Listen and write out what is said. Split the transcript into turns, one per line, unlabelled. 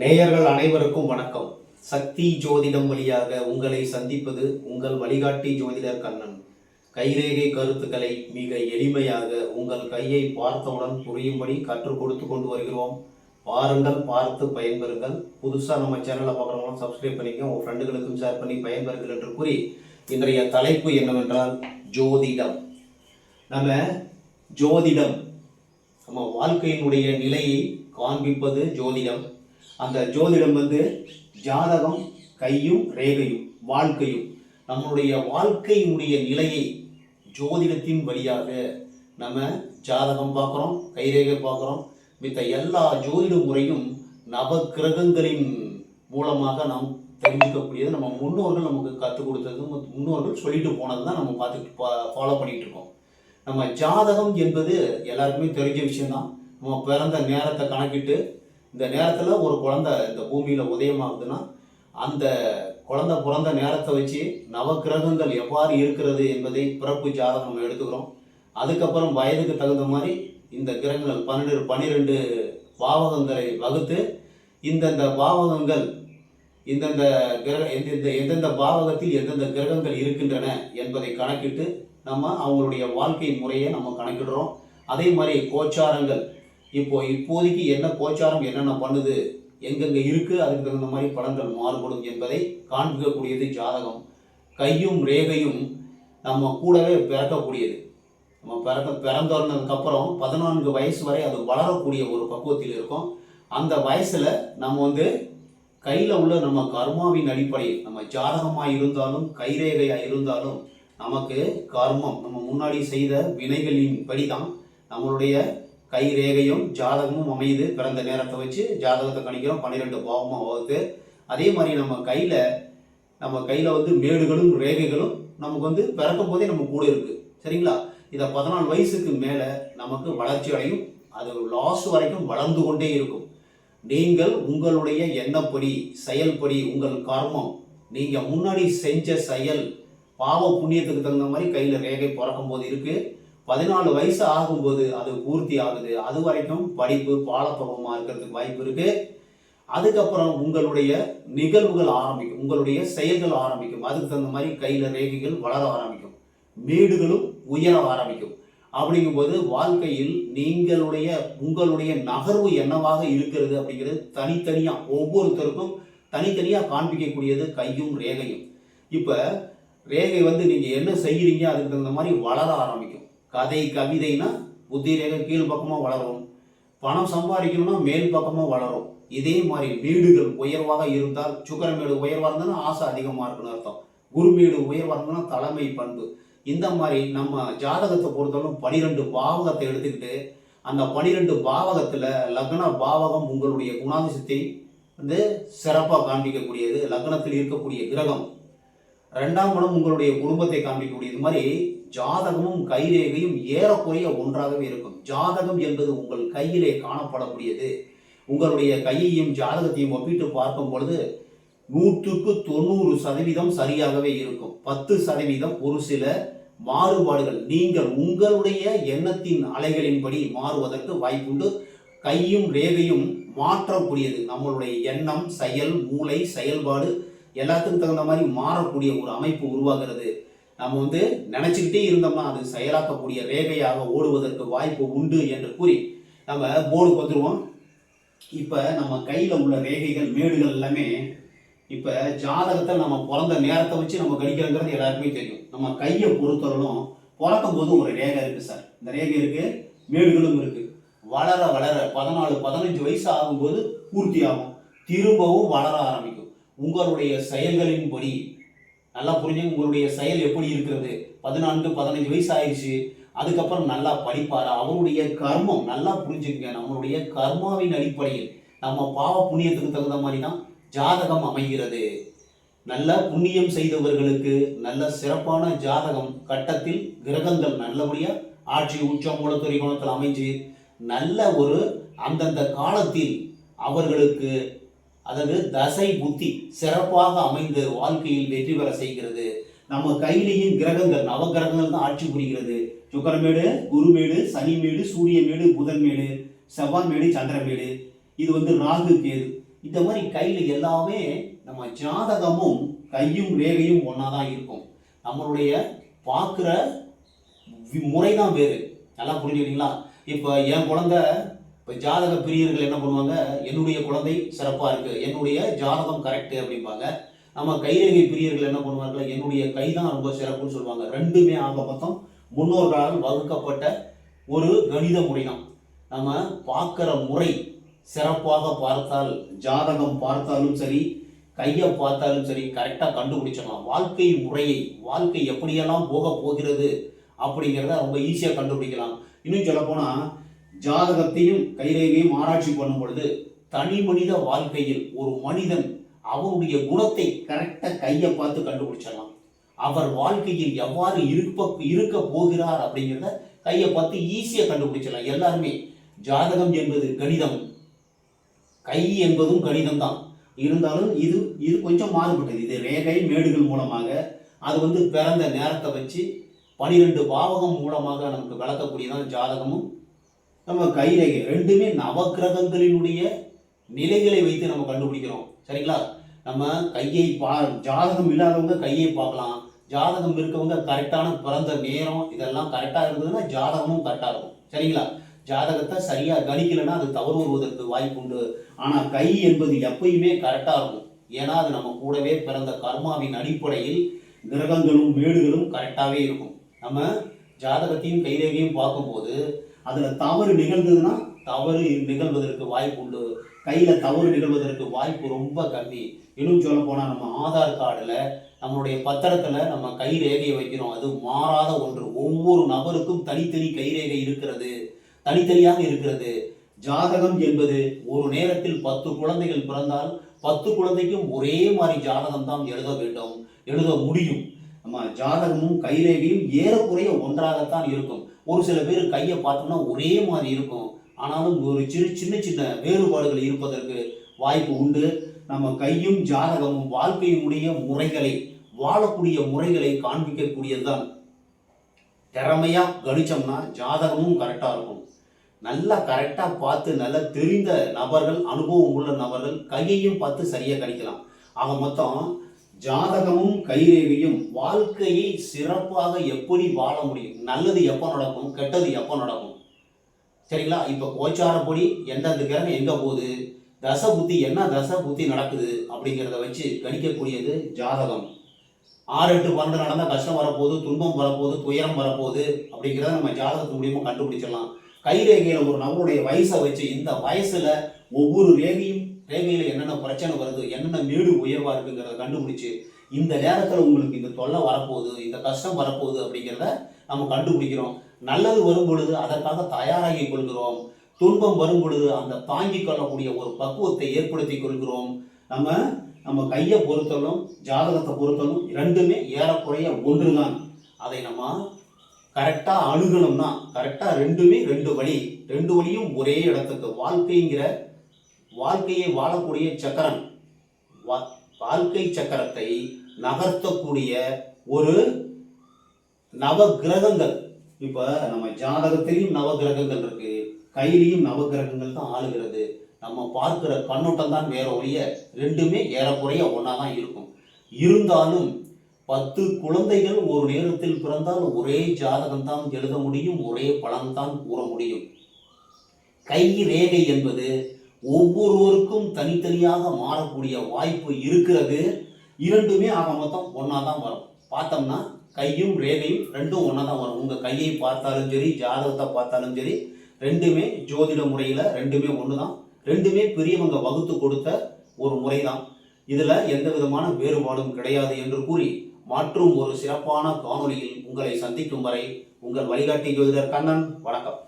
நேயர்கள் அனைவருக்கும் வணக்கம். சக்தி ஜோதிடம் வழியாக உங்களை சந்திப்பது உங்கள் வழிகாட்டி ஜோதிடர் கண்ணன். கைரேகை கருத்துக்களை மிக எளிமையாக உங்கள் கையை பார்த்தவுடன் புரியும்படி கற்றுக் கொடுத்து கொண்டு வருகிறோம். பாருங்கள், பார்த்து பயன்பெறுங்கள். புதுசாக நம்ம சேனலை பார்க்குறவங்களும் சப்ஸ்கிரைப் பண்ணிக்க, உங்கள் ஃப்ரெண்டுகளுக்கும் ஷேர் பண்ணி பயன்பெறுங்கள் என்று கூறி இன்றைய தலைப்பு என்னவென்றால் ஜோதிடம். ஜோதிடம் நம்ம வாழ்க்கையினுடைய நிலையை காண்பிப்பது ஜோதிடம். அந்த ஜோதிடம் ஜாதகம், கையும் ரேகையும், வாழ்க்கையும், நம்மளுடைய வாழ்க்கையினுடைய நிலையை ஜோதிடத்தின் வழியாக நம்ம ஜாதகம் பார்க்குறோம், கைரேகை பார்க்குறோம். மித்த எல்லா ஜோதிட முறையும் நவ கிரகங்களின் மூலமாக நாம் தெரிஞ்சுக்கக்கூடியது. நம்ம முன்னோர்கள் நமக்கு கற்றுக் கொடுத்தது, முன்னோர்கள் சொல்லிட்டு போனது தான் நம்ம ஃபாலோ பண்ணிட்டு இருக்கோம். நம்ம ஜாதகம் என்பது எல்லாருக்குமே தெரிஞ்ச விஷயம்தான். நம்ம பிறந்த நேரத்தை கணக்கிட்டு இந்த நேரத்தில் ஒரு குழந்தை இந்த பூமியில் உதயமாகுதுன்னா அந்த குழந்தை பிறந்த நேரத்தை வச்சு நவக்கிரகங்கள் எவ்வாறு இருக்கிறது என்பதை பிறப்பு ஜாதகம் நம்ம எடுத்துக்கிறோம். அதுக்கப்புறம் வயதுக்கு தகுந்த மாதிரி இந்த கிரகங்கள் 12 பாவகங்களை வகுத்து இந்தந்த பாவகங்கள் எந்தெந்த பாவகத்தில் எந்தெந்த கிரகங்கள் இருக்கின்றன என்பதை கணக்கிட்டு நம்ம அவங்களுடைய வாழ்க்கை முறையை நம்ம கணக்கிடுறோம். அதே மாதிரி கோச்சாரங்கள், இப்போதைக்கு என்ன கோச்சாரம் என்னென்ன பண்ணுது, எங்கெங்கே இருக்குது, அதுக்கு தகுந்த மாதிரி பலன்கள் மாறுபடும் என்பதை காண்பிக்கக்கூடியது ஜாதகம். கையும் ரேகையும் நம்ம கூடவே பிறக்கக்கூடியது. நம்ம பிறந்ததுக்கப்புறம் 14 வயசு வரை அது வளரக்கூடிய ஒரு பக்குவத்தில் இருக்கும். அந்த வயசில் நம்ம கையில் உள்ள நம்ம கர்மாவின் அடிப்படையில், நம்ம ஜாதகமாக இருந்தாலும் கைரேகையாக இருந்தாலும் நமக்கு கர்மம், நம்ம முன்னாடி செய்த வினைகளின் படி தான் நம்மளுடைய கை ரேகையும் ஜாதகமும் அமையுது. பிறந்த நேரத்தை வச்சு ஜாதகத்தை கணிக்கிறோம், 12 பாவமாக வகுத்து. அதே மாதிரி நம்ம கையில் மேடுகளும் ரேகைகளும் நமக்கு பிறக்கும் போதே நம்ம கூட இருக்குது. சரிங்களா? இதை 14 வயசுக்கு மேலே நமக்கு வளர்ச்சி அடையும். அது லாஸ்ட் வரைக்கும் வளர்ந்து கொண்டே இருக்கும். நீங்கள் உங்களுடைய எண்ணப்படி, செயல்படி, உங்கள் கர்மம், நீங்கள் முன்னாடி செஞ்ச செயல், பாவ புண்ணியத்துக்கு தகுந்த மாதிரி கையில் ரேகை பிறக்கும் போது இருக்குது. 14 வயசு ஆகும்போது அது பூர்த்தி ஆகுது. அது வரைக்கும் படிப்பு பாலப்பருவமாக இருக்கிறதுக்கு வாய்ப்பு இருக்குது. அதுக்கப்புறம் உங்களுடைய நிகழ்வுகள் ஆரம்பிக்கும், உங்களுடைய செயல்கள் ஆரம்பிக்கும். அதுக்கு தகுந்த மாதிரி கையில் ரேகைகள் வளர ஆரம்பிக்கும், மேடுகளும் உயர ஆரம்பிக்கும். அப்படிங்கும்போது வாழ்க்கையில் உங்களுடைய நகர்வு என்னவாக இருக்கிறது அப்படிங்கிறது தனித்தனியாக ஒவ்வொருத்தருக்கும் தனித்தனியாக காண்பிக்கக்கூடியது கையும் ரேகையும். இப்போ ரேகை நீங்கள் என்ன செய்கிறீங்க அதுக்கு தகுந்த மாதிரி வளர ஆரம்பிக்கும். கதை கவிதைனா புத்தி ரேகை கீழ் பக்கமாக வளரும், பணம் சம்பாதிக்கணும்னா மேல் பக்கமாக வளரும். இதே மாதிரி வீடுகள் உயர்வாக இருந்தால், சுக்கரமேடு உயர்வாக இருந்ததுன்னா ஆசை அதிகமாக இருக்குன்னு அர்த்தம். குருமேடு உயர்வாக இருந்ததுன்னா தலைமை பண்பு. இந்த மாதிரி நம்ம ஜாதகத்தை பொறுத்தவரை 12 பாவகத்தை எடுத்துக்கிட்டு அந்த 12 பாவகத்தில் லக்ன பாவகம் உங்களுடைய குணாதிசயத்தை சிறப்பாக காண்பிக்கக்கூடியது. லக்னத்தில் இருக்கக்கூடிய கிரகம் 2ஆம் இடம் உங்களுடைய குடும்பத்தை காண்பிக்கக்கூடியது. மாதிரி ஜாதகமும் கைரேகையும் ஏறக்குறைய ஒன்றாகவே இருக்கும். ஜாதகம் என்பது உங்கள் கையிலே காணப்படக்கூடியது. உங்களுடைய கையையும் ஜாதகத்தையும் ஒப்பிட்டு பார்க்கும் பொழுது 100க்கு 90% சரியாகவே இருக்கும். 10% ஒரு சில மாறுபாடுகள் நீங்கள் உங்களுடைய எண்ணத்தின் அலைகளின்படி மாறுவதற்கு வாய்ப்புண்டு. கையும் ரேகையும் மாற்றக்கூடியது. நம்மளுடைய எண்ணம், செயல், மூளை, செயல்பாடு எல்லாத்துக்கும் தகுந்த மாதிரி மாறக்கூடிய ஒரு அமைப்பு உருவாகிறது. நம்ம நினைச்சுக்கிட்டே இருந்தோம்னா அது செயலாக்கக்கூடிய ரேகையாக ஓடுவதற்கு வாய்ப்பு உண்டு என்று கூறி நம்ம போர்டுக்கு வந்துடுவோம். இப்போ நம்ம கையில் உள்ள ரேகைகள், மேடுகள் எல்லாமே இப்போ ஜாதகத்தை நம்ம பிறந்த நேரத்தை வச்சு நம்ம கணிக்கிறோங்கிறது எல்லாருக்குமே தெரியும். நம்ம கையை பொறுத்தவரைக்கும் பிறக்கும் போது ஒரு ரேகை இருக்குது சார். இந்த ரேகை இருக்குது, மேடுகளும் இருக்குது. வளர வளர 14-15 வயசு ஆகும்போது பூர்த்தி ஆகும், திரும்பவும் வளர ஆரம்பிக்கும். உங்களுடைய செயல்களின்படி நல்லா புரிஞ்சுங்க. உங்களுடைய செயல் எப்படி இருக்கிறது? 14-15 வயசு ஆயிடுச்சு, அதுக்கப்புறம் நல்லா படிப்பாரா? அவருடைய கர்மம் நல்லா புரிஞ்சுக்கங்க. நம்மளுடைய கர்மாவின் அடிப்படையில் நம்ம பாவ புண்ணியத்துக்கு தகுந்த மாதிரி தான் ஜாதகம் அமைகிறது. நல்ல புண்ணியம் செய்தவர்களுக்கு நல்ல சிறப்பான ஜாதகம் கட்டத்தில் கிரகங்கள் நல்லபடியாக ஆட்சி, உச்சம், மூலத்துறை கோணத்தில் அமைஞ்சு நல்ல ஒரு அந்தந்த காலத்தில் அவர்களுக்கு அதாவது தசை புத்தி சிறப்பாக அமைந்து வாழ்க்கையில் வெற்றி பெற செய்கிறது. நம்ம கையிலேயும் கிரகங்கள், நவகிரகங்கள் தான் ஆட்சி புரிகிறது. சுக்கரமேடு, குருமேடு, சனிமேடு, சூரியமேடு, புதன்மேடு, செவ்வாய்மேடு, சந்திரமேடு. இது ராகு கேது. இந்த மாதிரி கையில் எல்லாமே நம்ம ஜாதகமும் கையும் ரேகையும் ஒன்றா தான் இருக்கும். நம்மளுடைய பார்க்குற முறை தான் வேறு. நல்லா புரிஞ்சுக்கிட்டீங்களா? இப்போ என் குழந்தை, இப்போ ஜாதக பிரியர்கள் என்ன பண்ணுவாங்க, என்னுடைய குழந்தை சிறப்பாக இருக்குது, என்னுடைய ஜாதகம் கரெக்டு அப்படிம்பாங்க. நம்ம கைரேகை பிரியர்கள் என்ன பண்ணுவார்கள், என்னுடைய கை தான் ரொம்ப சிறப்புன்னு சொல்லுவாங்க. ரெண்டுமே ஆக மொத்தம் முன்னோர்களால் வகுக்கப்பட்ட ஒரு கணித முறை தான். நம்ம பார்க்குற முறை சிறப்பாக பார்த்தால், ஜாதகம் பார்த்தாலும் சரி, கையை பார்த்தாலும் சரி, கரெக்டாக கண்டுபிடிச்சிடலாம். வாழ்க்கை முறையை, வாழ்க்கை எப்படியெல்லாம் போக போகிறது அப்படிங்கிறத ரொம்ப ஈஸியாக கண்டுபிடிக்கலாம். இன்னும் சொல்லப்போனால் ஜாதகத்தையும் கைரேகையும் ஆராய்ச்சி பண்ணும் பொழுது தனி மனித வாழ்க்கையில் ஒரு மனிதன் அவருடைய குணத்தை கரெக்டாக கையை பார்த்து கண்டுபிடிச்சிடலாம். அவர் வாழ்க்கையில் எவ்வாறு இருக்க போகிறார் அப்படிங்கிறத கையை பார்த்து ஈஸியாக கண்டுபிடிச்சிடலாம். எல்லாருமே ஜாதகம் என்பது கணிதம், கை என்பதும் கணிதம் தான். இருந்தாலும் இது கொஞ்சம் மாறுபட்டது. இது ரேகை மேடுகள் மூலமாக, அது பிறந்த நேரத்தை வச்சு 12 பாவகம் மூலமாக நமக்கு விளக்கக்கூடியதான் ஜாதகமும் நம்ம கைரேகை. ரெண்டுமே நவக்கிரகங்களினுடைய நிலைகளை வைத்து நம்ம கண்டுபிடிக்கிறோம். சரிங்களா? நம்ம கையை ஜாதகம் இல்லாதவங்க கையை பார்க்கலாம், ஜாதகம் இருக்கவங்க கரெக்டான பிறந்த நேரம் இதெல்லாம் கரெக்டாக இருந்ததுன்னா ஜாதகமும் கரெக்டாக இருக்கும். சரிங்களா? ஜாதகத்தை சரியாக கணிக்கலைன்னா அது தவறு வருவதற்கு வாய்ப்பு உண்டு. ஆனால் கை என்பது எப்பயுமே கரெக்டாக இருக்கும். ஏன்னா அது நம்ம கூடவே பிறந்த கர்மாவின் அடிப்படையில் கிரகங்களும் மேடுகளும் கரெக்டாகவே இருக்கும். நம்ம ஜாதகத்தையும் கைரேகையும் பார்க்கும்போது அதில் தவறு நிகழ்ந்ததுன்னா தவறு நிகழ்வதற்கு வாய்ப்பு உண்டு. கையில் தவறு நிகழ்வதற்கு வாய்ப்பு ரொம்ப கம்மி. இன்னும் சொல்ல போனால் நம்ம ஆதார் கார்டில் நம்மளுடைய பத்திரத்தில் நம்ம கைரேகையை வைக்கிறோம். அது மாறாத ஒன்று. ஒவ்வொரு நபருக்கும் தனித்தனி கைரேகை இருக்கிறது, தனித்தனியாக இருக்கிறது. ஜாதகம் என்பது ஒரு நேரத்தில் 10 குழந்தைகள் பிறந்தால் 10 குழந்தைக்கும் ஒரே மாதிரி ஜாதகம் தான் எழுத முடியும். நம்ம ஜாதகமும் கைரேகையும் ஏறக்குறைய ஒன்றாகத்தான் இருக்கும். ஒரு சில பேர் கையை பார்த்தோம்னா ஒரே மாதிரி இருக்கும், ஆனாலும் ஒரு சின்ன சின்ன வேறுபாடுகள் இருப்பதற்கு வாய்ப்பு உண்டு. நம்ம கையும் ஜாதகமும் வாழ்க்கையினுடைய முறைகளை, வாழக்கூடிய முறைகளை காண்பிக்கக்கூடியதுதான். திறமையாக கணிச்சோம்னா ஜாதகமும் கரெக்டாக இருக்கும். நல்லா கரெக்டாக பார்த்து நல்லா தெரிந்த நபர்கள், அனுபவம் உள்ள நபர்கள் கையையும் பார்த்து சரியாக கணிக்கலாம். ஆக மொத்தம் ஜாதகமும் கைரேகையும் வாழ்க்கையை சிறப்பாக எப்படி வாழ முடியும், நல்லது எப்போ நடக்கும், கெட்டது எப்போ நடக்கும். சரிங்களா? இப்போ கோச்சாரப்படி எந்தெந்த கிரகம் எங்கே போகுது, தசை புத்தி என்ன தசை புத்தி நடக்குது அப்படிங்கிறத வச்சு கணிக்கக்கூடியது ஜாதகம். 6, 8, 12 நடந்தால் கஷ்டம் வரப்போகுது, துன்பம் வரப்போகுது, துயரம் வரப்போகுது அப்படிங்கிறத நம்ம ஜாதகத்து மூலியமாக கண்டுபிடிச்சிடலாம். கைரேகையில் ஒரு நபருடைய வயசை வச்சு இந்த வயசில் ஒவ்வொரு ரேகையில் என்னென்ன பிரச்சனை வருது, என்னென்ன மேடு உயர்வாக இருக்குங்கிறத கண்டுபிடிச்சி இந்த நேரத்தில் உங்களுக்கு இந்த தொல்லை வரப்போகுது, இந்த கஷ்டம் வரப்போகுது அப்படிங்கிறத நம்ம கண்டுபிடிக்கிறோம். நல்லது வரும் பொழுது அதற்காக தயாராகி கொள்கிறோம். துன்பம் வரும் பொழுது அந்த தாங்கிக் கொள்ளக்கூடிய ஒரு பக்குவத்தை ஏற்படுத்தி கொள்கிறோம். நம்ம கையை பொறுத்தலும் ஜாதகத்தை பொறுத்தலும் ரெண்டுமே ஏறக்குறைய ஒன்று தான். அதை நம்ம கரெக்டாக அணுகணும்னா கரெக்டாக ரெண்டுமே ரெண்டு வழியும் ஒரே இடத்துக்கு. வாழ்க்கையை வாழக்கூடிய சக்கரம், வாழ்க்கை சக்கரத்தை நகர்த்தக்கூடிய ஒரு நவகிரகங்கள். இப்போ நம்ம ஜாதகத்திலையும் நவகிரகங்கள் இருக்கு, கையிலையும் நவகிரகங்கள் தான் ஆளுகிறது. நம்ம பார்க்கிற கண்ணோட்டம் தான் வேற ஒழிய ரெண்டுமே ஏறக்குறைய ஒன்றா தான் இருக்கும். இருந்தாலும் 10 குழந்தைகள் ஒரு நேரத்தில் பிறந்தால் ஒரே ஜாதகம் தான் எழுத முடியும், ஒரே பலன் தான் கூற முடியும். கை ரேகை என்பது ஒவ்வொருவருக்கும் தனித்தனியாக மாறக்கூடிய வாய்ப்பு இருக்கிறது. இரண்டுமே ஆக மொத்தம் ஒன்றா தான் வரும். பார்த்தோம்னா கையும் ரேகையும் ரெண்டும் ஒன்றா தான் வரும். உங்கள் கையை பார்த்தாலும் சரி, ஜாதகத்தை பார்த்தாலும் சரி, ரெண்டுமே ஜோதிட முறையில் ரெண்டுமே ஒன்று தான். ரெண்டுமே பெரியவங்க வகுத்து கொடுத்த ஒரு முறை தான். இதில் எந்த விதமான வேறுபாடும் கிடையாது என்று கூறி மற்றும் ஒரு சிறப்பான காணொளியில் உங்களை சந்திக்கும் வரை உங்கள் வழிகாட்டி ஜோதிடர் கண்ணன். வணக்கம்.